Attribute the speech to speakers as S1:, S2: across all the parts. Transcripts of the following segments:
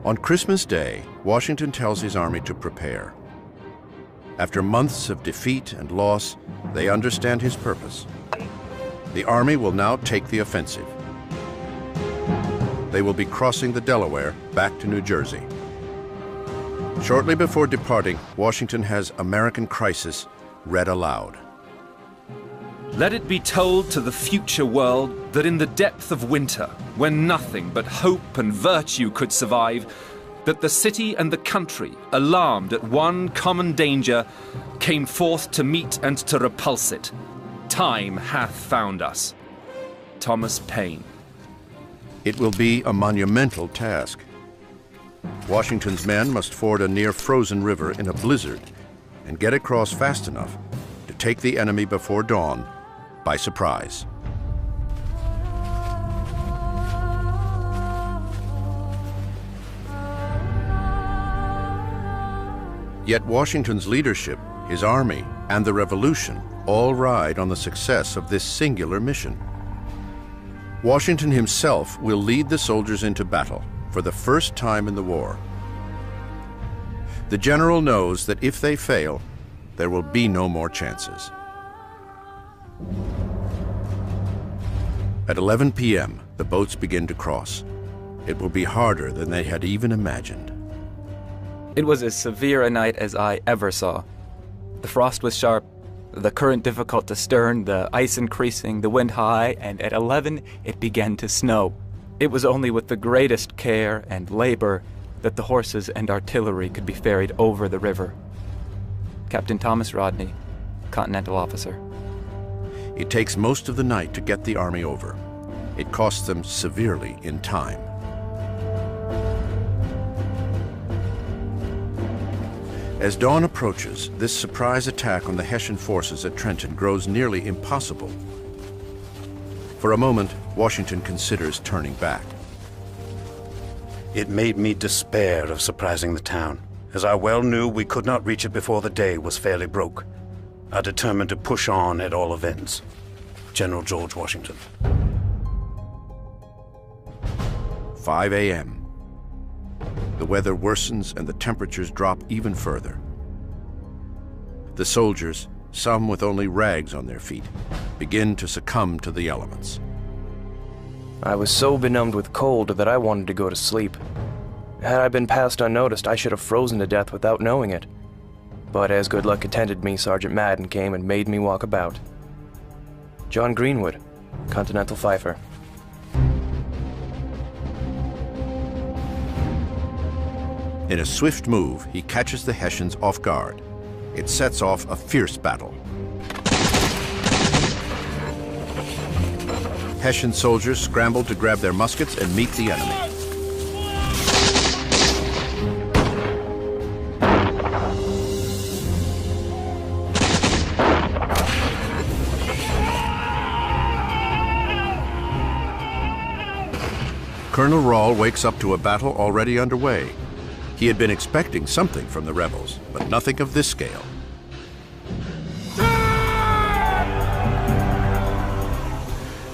S1: On Christmas Day, Washington tells his army to prepare. After months of defeat and loss, they understand his purpose. The army will now take the offensive. They will be crossing the Delaware back to New Jersey. Shortly before departing, Washington has American Crisis read aloud.
S2: Let it be told to the future world that in the depth of winter, when nothing but hope and virtue could survive, that the city and the country, alarmed at one common danger, came forth to meet and to repulse it. Time hath found us. Thomas Paine.
S1: It will be a monumental task. Washington's men must ford a near-frozen river in a blizzard and get across fast enough to take the enemy before dawn by surprise. Yet Washington's leadership, his army, and the revolution all ride on the success of this singular mission. Washington himself will lead the soldiers into battle for the first time in the war. The general knows that if they fail, there will be no more chances. At 11 p.m., the boats begin to cross. It will be harder than they had even imagined.
S3: It was as severe a night as I ever saw. The frost was sharp, the current difficult to stern, the ice increasing, the wind high, and at 11 it began to snow. It was only with the greatest care and labor that the horses and artillery could be ferried over the river. Captain Thomas Rodney, Continental officer.
S1: It takes most of the night to get the army over. It costs them severely in time. As dawn approaches, this surprise attack on the Hessian forces at Trenton grows nearly impossible. For a moment, Washington considers turning back.
S4: It made me despair of surprising the town, as I well knew we could not reach it before the day was fairly broke. I determined to push on at all events. General George Washington.
S1: 5 a.m. The weather worsens and the temperatures drop even further. The soldiers, some with only rags on their feet, begin to succumb to the elements.
S5: I was so benumbed with cold that I wanted to go to sleep. Had I been passed unnoticed, I should have frozen to death without knowing it. But as good luck attended me, Sergeant Madden came and made me walk about. John Greenwood, Continental Fifer.
S1: In a swift move, he catches the Hessians off guard. It sets off a fierce battle. Hessian soldiers scramble to grab their muskets and meet the enemy. Colonel Rahl wakes up to a battle already underway. He had been expecting something from the rebels, but nothing of this scale.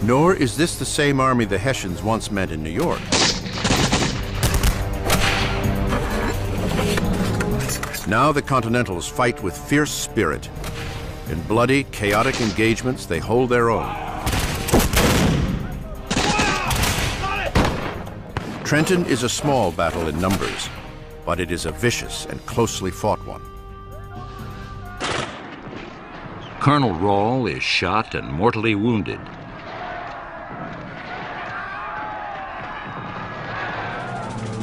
S1: Nor is this the same army the Hessians once met in New York. Now the Continentals fight with fierce spirit. In bloody, chaotic engagements, they hold their own. Trenton is a small battle in numbers, but it is a vicious and closely fought one.
S6: Colonel Rahl is shot and mortally wounded.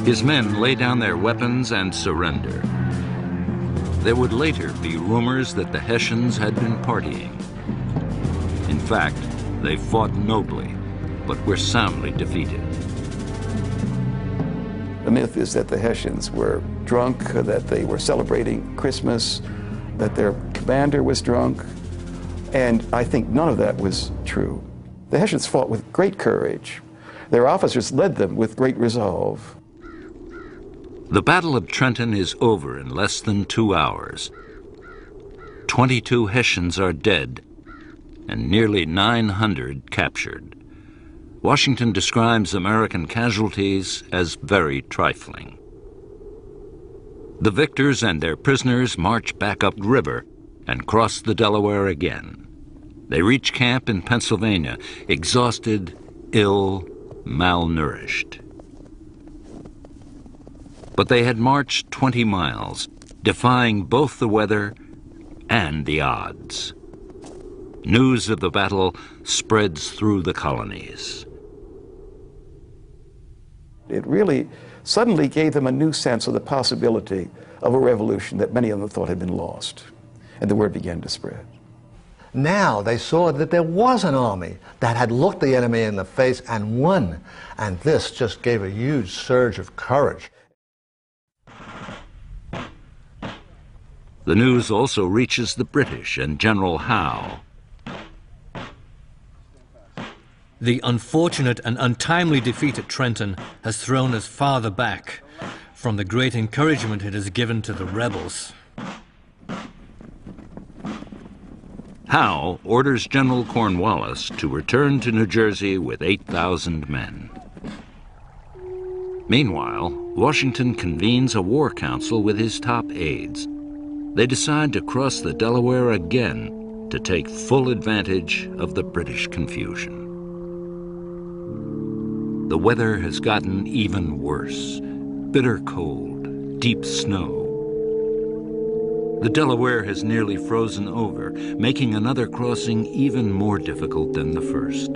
S6: His men lay down their weapons and surrender. There would later be rumors that the Hessians had been partying. In fact, they fought nobly, but were soundly defeated.
S7: The myth is that the Hessians were drunk, that they were celebrating Christmas, that their commander was drunk, and I think none of that was true. The Hessians fought with great courage. Their officers led them with great resolve.
S6: The Battle of Trenton is over in less than 2 hours. 22 Hessians are dead and nearly 900 captured. Washington describes American casualties as very trifling. The victors and their prisoners march back up river and cross the Delaware again. They reach camp in Pennsylvania, exhausted, ill, malnourished. But they had marched 20 miles, defying both the weather and the odds. News of the battle spreads through the colonies.
S7: It really suddenly gave them a new sense of the possibility of a revolution that many of them thought had been lost. And the word began to spread.
S8: Now they saw that there was an army that had looked the enemy in the face and won. And this just gave a huge surge of courage.
S6: The news also reaches the British and General Howe.
S9: The unfortunate and untimely defeat at Trenton has thrown us farther back from the great encouragement it has given to the rebels.
S6: Howe orders General Cornwallis to return to New Jersey with 8,000 men. Meanwhile, Washington convenes a war council with his top aides. They decide to cross the Delaware again to take full advantage of the British confusion. The weather has gotten even worse. Bitter cold, deep snow. The Delaware has nearly frozen over, making another crossing even more difficult than the first.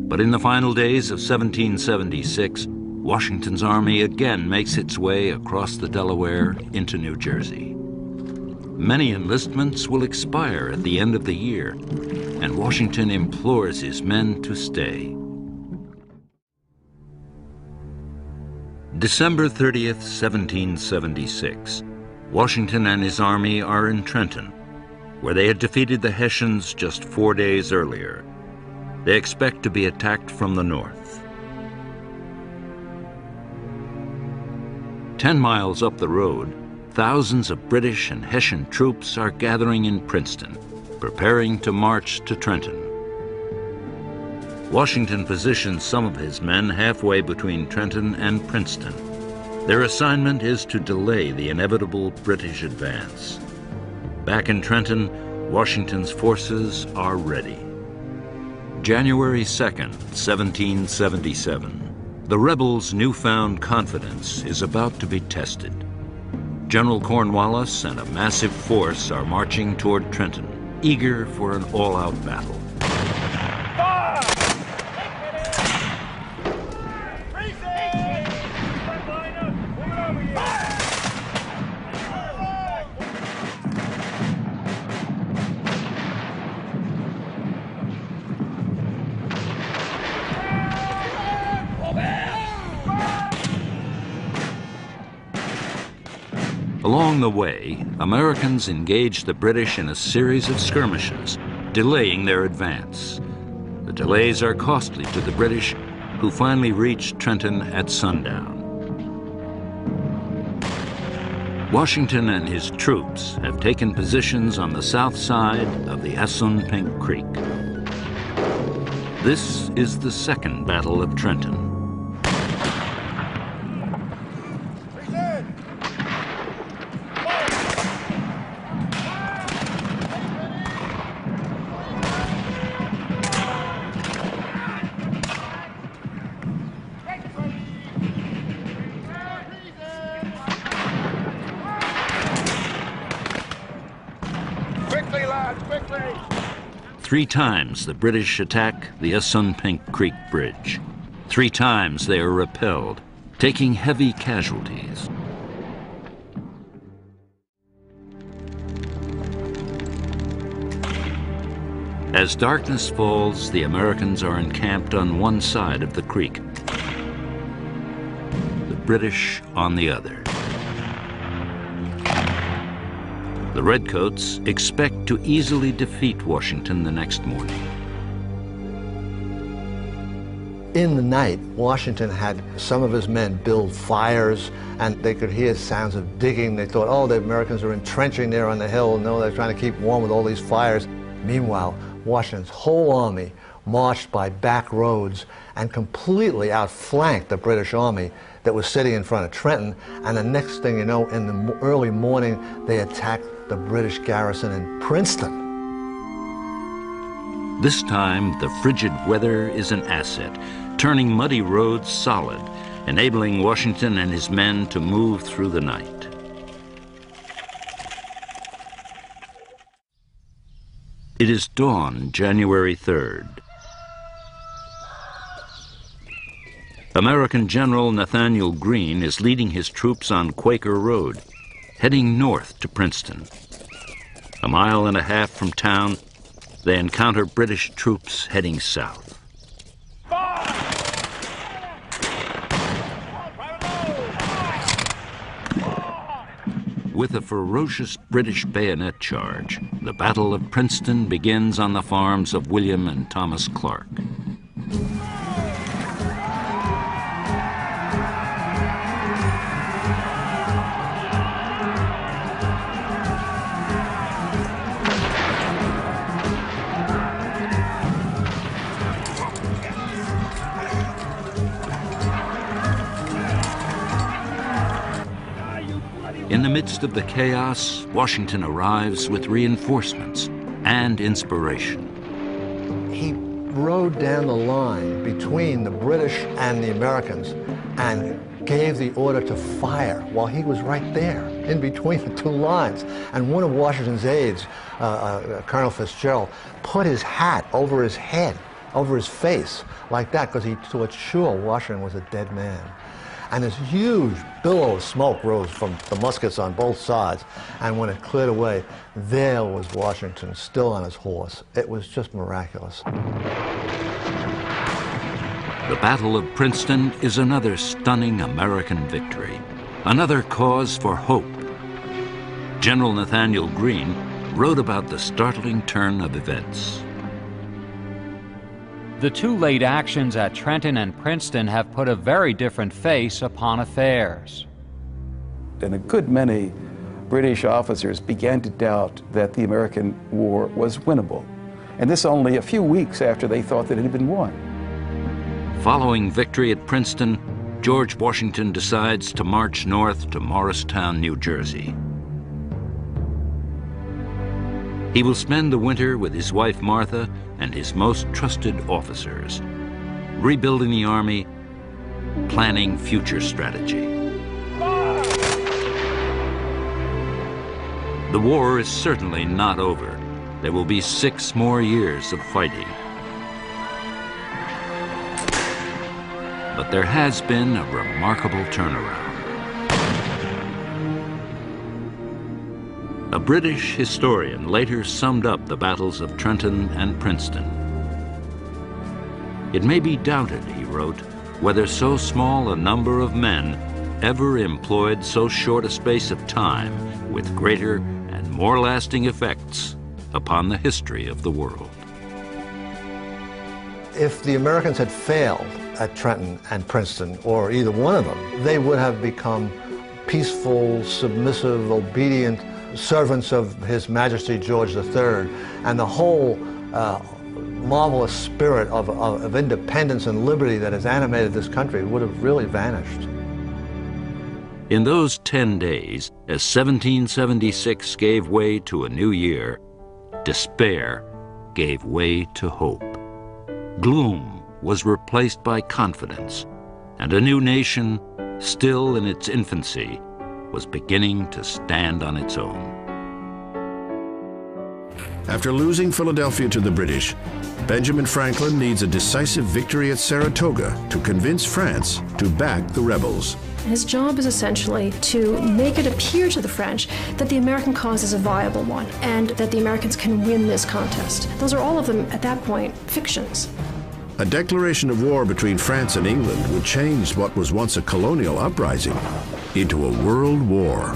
S6: But in the final days of 1776, Washington's army again makes its way across the Delaware into New Jersey. Many enlistments will expire at the end of the year, and Washington implores his men to stay. December 30th, 1776. Washington and his army are in Trenton, where they had defeated the Hessians just 4 days earlier. They expect to be attacked from the north. 10 miles up the road, thousands of British and Hessian troops are gathering in Princeton, preparing to march to Trenton. Washington positions some of his men halfway between Trenton and Princeton. Their assignment is to delay the inevitable British advance. Back in Trenton, Washington's forces are ready. January 2nd, 1777. The rebels' newfound confidence is about to be tested. General Cornwallis and a massive force are marching toward Trenton, eager for an all-out battle. Along the way, Americans engaged the British in a series of skirmishes, delaying their advance. The delays are costly to the British, who finally reached Trenton at sundown. Washington and his troops have taken positions on the south side of the Assunpink Creek. This is the Second Battle of Trenton. Three times the British attack the Assunpink Creek Bridge. 3 times they are repelled, taking heavy casualties. As darkness falls, the Americans are encamped on one side of the creek, the British on the other. The Redcoats expect to easily defeat Washington the next morning.
S8: In the night, Washington had some of his men build fires, and they could hear sounds of digging. They thought, oh, the Americans are entrenching there on the hill. No, they're trying to keep warm with all these fires. Meanwhile, Washington's whole army marched by back roads and completely outflanked the British army. that was sitting in front of Trenton, and the next thing you know, in the early morning, they attacked the British garrison in Princeton.
S6: This time, the frigid weather is an asset, turning muddy roads solid, enabling Washington and his men to move through the night. It is dawn, January 3rd. American General Nathaniel Greene is leading his troops on Quaker Road, heading north to Princeton. A mile and a half from town, they encounter British troops heading south. With a ferocious British bayonet charge, the Battle of Princeton begins on the farms of William and Thomas Clark. In the midst of the chaos, Washington arrives with reinforcements and inspiration.
S8: He rode down the line between the British and the Americans and gave the order to fire while he was right there in between the two lines. And one of Washington's aides, Colonel Fitzgerald, put his hat over his head, over his face, like that, because he thought sure Washington was a dead man. And this huge billow of smoke rose from the muskets on both sides. And when it cleared away, there was Washington, still on his horse. It was just miraculous.
S6: The Battle of Princeton is another stunning American victory, another cause for hope. General Nathaniel Greene wrote about the startling turn of events.
S10: The two late actions at Trenton and Princeton have put a very different face upon affairs.
S7: And a good many British officers began to doubt that the American war was winnable. And this only a few weeks after they thought that it had been won.
S6: Following victory at Princeton, George Washington decides to march north to Morristown, New Jersey. He will spend the winter with his wife Martha and his most trusted officers, rebuilding the army, planning future strategy. The war is certainly not over. There will be 6 more years of fighting. But there has been a remarkable turnaround. A British historian later summed up the battles of Trenton and Princeton. It may be doubted, he wrote, whether so small a number of men ever employed so short a space of time with greater and more lasting effects upon the history of the world.
S8: If the Americans had failed at Trenton and Princeton, or either one of them, they would have become peaceful, submissive, obedient servants of His Majesty George III, and the whole marvelous spirit of independence and liberty that has animated this country would have really vanished.
S6: In those 10 days, as 1776 gave way to a new year, despair gave way to hope. Gloom was replaced by confidence, and a new nation, still in its infancy, was beginning to stand on its own.
S1: After losing Philadelphia to the British, Benjamin Franklin needs a decisive victory at Saratoga to convince France to back the rebels.
S11: His job is essentially to make it appear to the French that the American cause is a viable one and that the Americans can win this contest. Those are all of them, at that point, fictions.
S1: A declaration of war between France and England would change what was once a colonial uprising into a world war.